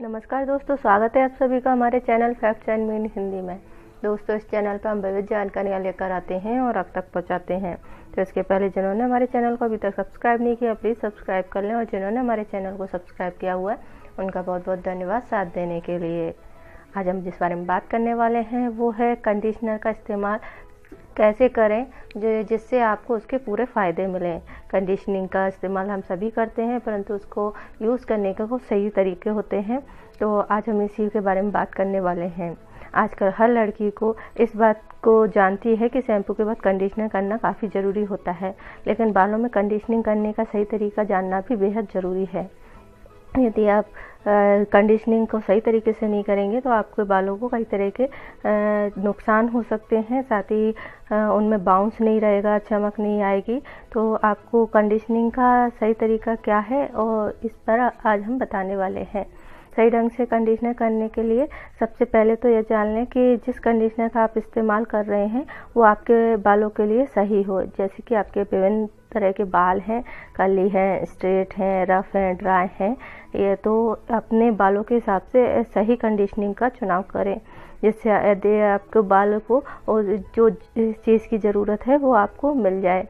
नमस्कार दोस्तों, स्वागत है आप सभी का हमारे channel facts and mean Hindi में। दोस्तों, इस चैनल पर हम विविध जानकारियाँ लेकर आते हैं और आप तक पहुंचाते हैं। तो इसके पहले जिन्होंने हमारे चैनल को अभी तक सब्सक्राइब नहीं किया, प्लीज़ सब्सक्राइब कर लें, और जिन्होंने हमारे चैनल को सब्सक्राइब किया हुआ है उनका बहुत बहुत धन्यवाद साथ देने के लिए। आज हम जिस बारे में बात करने वाले हैं वो है कंडीशनर का इस्तेमाल कैसे करें जिससे आपको उसके पूरे फ़ायदे मिलें। कंडीशनिंग का इस्तेमाल हम सभी करते हैं, परंतु उसको यूज़ करने के कुछ सही तरीके होते हैं। तो आज हम इसी के बारे में बात करने वाले हैं। आजकल हर लड़की को इस बात को जानती है कि शैम्पू के बाद कंडीशनर करना काफ़ी ज़रूरी होता है, लेकिन बालों में कंडीशनिंग करने का सही तरीका जानना भी बेहद ज़रूरी है। यदि आप कंडीशनिंग को सही तरीके से नहीं करेंगे तो आपके बालों को कई तरह के नुकसान हो सकते हैं, साथ ही उनमें बाउंस नहीं रहेगा, चमक नहीं आएगी। तो आपको कंडीशनिंग का सही तरीका क्या है और इस पर आज हम बताने वाले हैं। सही ढंग से कंडीशनर करने के लिए सबसे पहले तो यह जान लें कि जिस कंडीशनर का आप इस्तेमाल कर रहे हैं वो आपके बालों के लिए सही हो। जैसे कि आपके विभिन्न तरह के बाल हैं, कर्ली हैं, स्ट्रेट हैं, रफ हैं, ड्राई हैं, ये तो अपने बालों के हिसाब से सही कंडीशनिंग का चुनाव करें, जिससे यदि आपके बालों को जो चीज़ की ज़रूरत है वो आपको मिल जाए।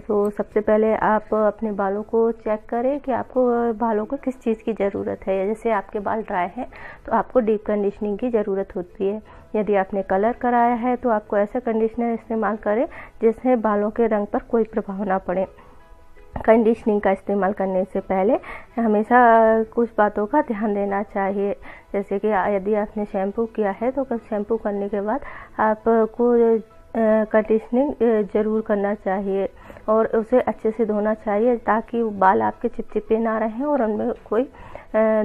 तो सबसे पहले आप अपने बालों को चेक करें कि आपको बालों को किस चीज़ की ज़रूरत है। जैसे आपके बाल ड्राई हैं तो आपको डीप कंडीशनिंग की ज़रूरत होती है। यदि आपने कलर कराया है तो आपको ऐसा कंडीशनर इस्तेमाल करें जिससे बालों के रंग पर कोई प्रभाव ना पड़े। कंडीशनिंग का इस्तेमाल करने से पहले हमेशा कुछ बातों का ध्यान देना चाहिए। जैसे कि यदि आपने शैम्पू किया है तो शैम्पू करने के बाद आपको कंडीशनिंग ज़रूर करना चाहिए और उसे अच्छे से धोना चाहिए ताकि बाल आपके चिपचिपे ना रहें और उनमें कोई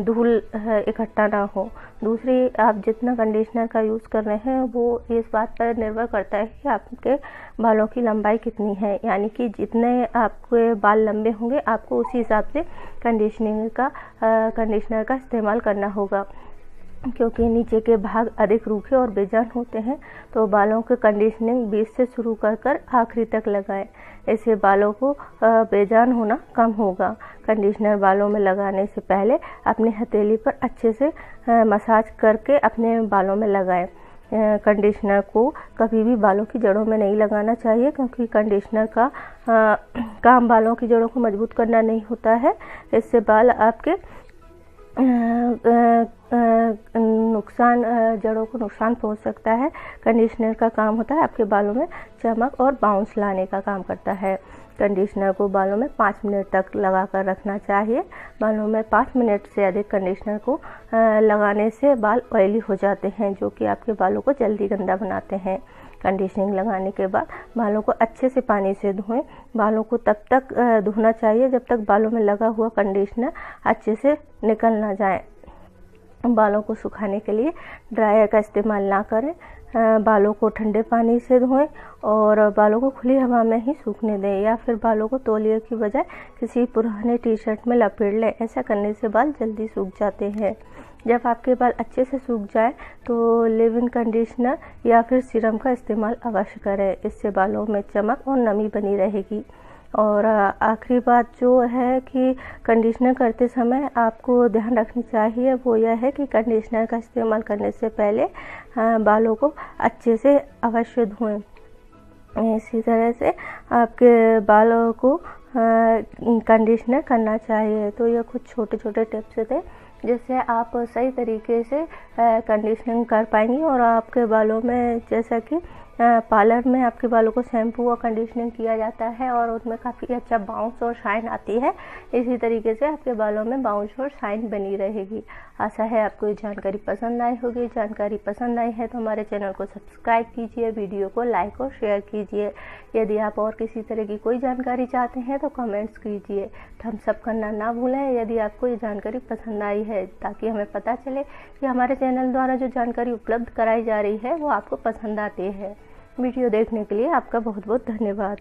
धूल इकट्ठा ना हो। दूसरी, आप जितना कंडीशनर का यूज़ कर रहे हैं वो इस बात पर निर्भर करता है कि आपके बालों की लंबाई कितनी है, यानी कि जितने आपके बाल लंबे होंगे आपको उसी हिसाब से कंडीशनर का इस्तेमाल करना होगा। क्योंकि नीचे के भाग अधिक रूखे और बेजान होते हैं तो बालों के कंडीशनिंग बीच से शुरू कर आखिरी तक लगाएं। इससे बालों को बेजान होना कम होगा। कंडीशनर बालों में लगाने से पहले अपनी हथेली पर अच्छे से मसाज करके अपने बालों में लगाएं। कंडीशनर को कभी भी बालों की जड़ों में नहीं लगाना चाहिए, क्योंकि कंडीशनर का काम बालों की जड़ों को मजबूत करना नहीं होता है। इससे बाल आपके जड़ों को नुकसान पहुंच सकता है। कंडीशनर का काम होता है आपके बालों में चमक और बाउंस लाने का काम करता है। कंडीशनर को बालों में 5 मिनट तक लगा कर रखना चाहिए। बालों में 5 मिनट से अधिक कंडीशनर को लगाने से बाल ऑयली हो जाते हैं, जो कि आपके बालों को जल्दी गंदा बनाते हैं। कंडीशनिंग लगाने के बाद बालों को अच्छे से पानी से धोएं। बालों को तब तक धोना चाहिए जब तक बालों में लगा हुआ कंडीशनर अच्छे से निकल ना जाए। बालों को सुखाने के लिए ड्रायर का इस्तेमाल ना करें। बालों को ठंडे पानी से धोएं और बालों को खुली हवा में ही सूखने दें, या फिर बालों को तौलिए की बजाय किसी पुराने टी-शर्ट में लपेट लें। ऐसा करने से बाल जल्दी सूख जाते हैं। जब आपके बाल अच्छे से सूख जाए तो लिव इन कंडीशनर या फिर सीरम का इस्तेमाल अवश्य करें। इससे बालों में चमक और नमी बनी रहेगी। और आखिरी बात जो है कि कंडीशनर करते समय आपको ध्यान रखनी चाहिए वो यह है कि कंडीशनर का इस्तेमाल करने से पहले बालों को अच्छे से अवश्य धोएं। इसी तरह से आपके बालों को कंडीशनर करना चाहिए। तो ये कुछ छोटे छोटे टिप्स थे जिससे आप सही तरीके से कंडीशनिंग कर पाएंगी। और आपके बालों में, जैसा कि पार्लर में आपके बालों को शैम्पू और कंडीशनिंग किया जाता है और उसमें काफ़ी अच्छा बाउंस और शाइन आती है, इसी तरीके से आपके बालों में बाउंस और शाइन बनी रहेगी। आशा है आपको ये जानकारी पसंद आई होगी। जानकारी पसंद आई है तो हमारे चैनल को सब्सक्राइब कीजिए, वीडियो को लाइक और शेयर कीजिए। यदि आप और किसी तरह की कोई जानकारी चाहते हैं तो कमेंट्स कीजिए। थम्स अप करना ना भूलें यदि आपको ये जानकारी पसंद आई है, ताकि हमें पता चले कि हमारे चैनल द्वारा जो जानकारी उपलब्ध कराई जा रही है वो आपको पसंद आती है। वीडियो देखने के लिए आपका बहुत बहुत धन्यवाद।